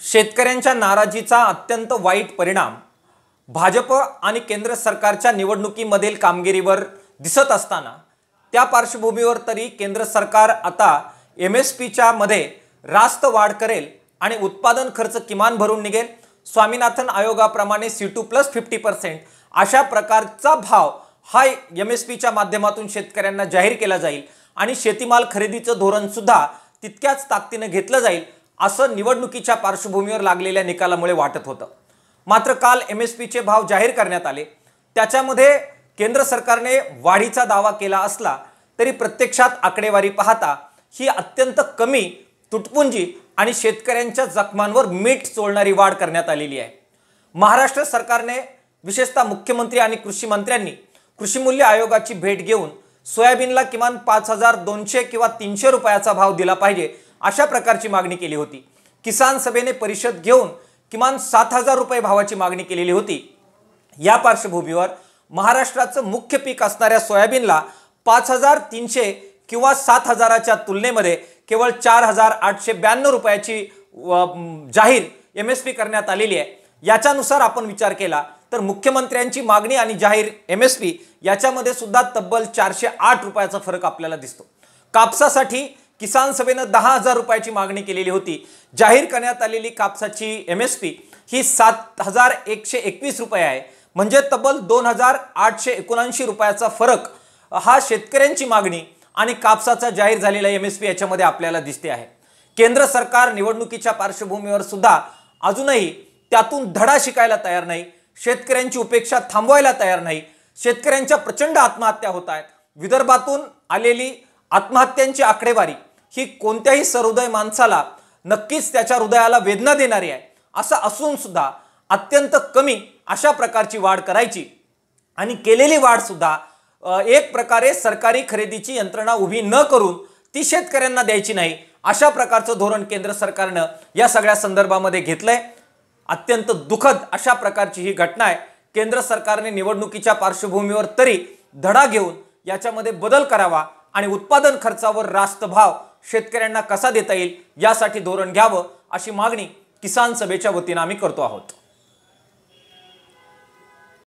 शेतकऱ्यांच्या नाराजीचा अत्यंत वाईट परिणाम भाजप आणि केंद्र सरकारच्या निवडणुकीमधील कामगिरीवर दिसत असताना त्या पार्श्वभूमीवर तरी केंद्र सरकार आता MSPच्या मध्ये रास्त वाढ करेल आणि उत्पादन खर्च किमान भरून निघेल। स्वामीनाथन आयोगाप्रमाणे C2+50% अशा प्रकारचा भाव हा MSPच्या माध्यमातून शेतकऱ्यांना जाहीर केला जाईल आणि शेतीमाल खरेदीचं धोरण सुद्धा तितक्याच ताकदीने घेतलं जाईल असं निवडणुकीच्या पार्श्वभूमीवर लागलेल्या निकालामुळे वाटत होतं। मात्र काल MSPचे भाव जाहीर करण्यात आले, त्याच्यामध्ये केंद्र सरकारने वाढीचा दावा केला असला तरी प्रत्यक्षात आकडेवारी पाहता ही अत्यंत कमी, तुटपुंजी आणि शेतकऱ्यांच्या जखमांवर मीठ चोळणारी वाढ करण्यात आलेली आहे। महाराष्ट्र सरकारने विशेषतः मुख्यमंत्री आणि कृषी मंत्र्यांनी कृषी मूल्य आयोगाची भेट घेऊन सोयाबीनला किमान 5200 किंवा 300 रुपयाचा भाव दिला पाहिजे अशा प्रकारची मागणी केली होती। किसान सभेने परिषद घेऊन किमान 7000 रुपये भावाची मागणी केलेली होती। या पार्श्वभूमीवर महाराष्ट्राचं मुख्य पीक असणाऱ्या सोयाबीनला 5300 किंवा 7000च्या तुलनेमध्ये केवळ 4892 रुपयाची जाहीर MSP करण्यात आलेली आहे। याच्यानुसार आपण विचार केला तर मुख्यमंत्र्यांची मागणी आणि जाहीर MSP याच्यामध्ये सुद्धा तब्बल 408 रुपयाचा फरक आपल्याला दिसतो। कापसासाठी किसान सभेने 10000 रुपयाची मागणी केलेली होती। जाहीर करण्यात आलेली कापसाची MSP ही 7121 रुपये आहे, म्हणजे तब्बल 2879 रुपयाचा फरक हा शेतकऱ्यांची मागणी आणि कापसाचा जाहीर झालेला MSP याच्यामध्ये आपल्याला दिसते आहे। केंद्र सरकार निवडणुकीच्या पार्श्वभूमीवर सुद्धा अजूनही त्यातून धडा शिकायला तयार नाही, शेतकऱ्यांची उपेक्षा थांबवायला तयार नाही। शेतकऱ्यांच्या प्रचंड आत्महत्या होत आहेत। विदर्भातून आलेली आत्महत्यांची आकडेवारी ही कोणत्याही सहृदय माणसाला नक्कीच त्याच्या हृदयाला वेदना देणारी आहे। असं असून सुद्धा अत्यंत कमी अशा प्रकारची वाढ करायची आणि केलेली वाढ सुद्धा एक प्रकारे सरकारी खरेदीची यंत्रणा उभी न करून ती शेतकऱ्यांना द्यायची नाही, अशा प्रकारचं धोरण केंद्र सरकारनं या सगळ्या संदर्भामध्ये घेतलंय। अत्यंत दुःखद अशा प्रकारची ही घटना आहे। केंद्र सरकारने निवडणुकीच्या पार्श्वभूमीवर तरी धडा घेऊन याच्यामध्ये बदल करावा आणि उत्पादन खर्चावर रास्त भाव शेतकऱ्यांना कसा देता येईल यासाठी धोरण घ्यावं अशी मागणी किसान सभेच्या वतीने आम्ही करतो आहोत।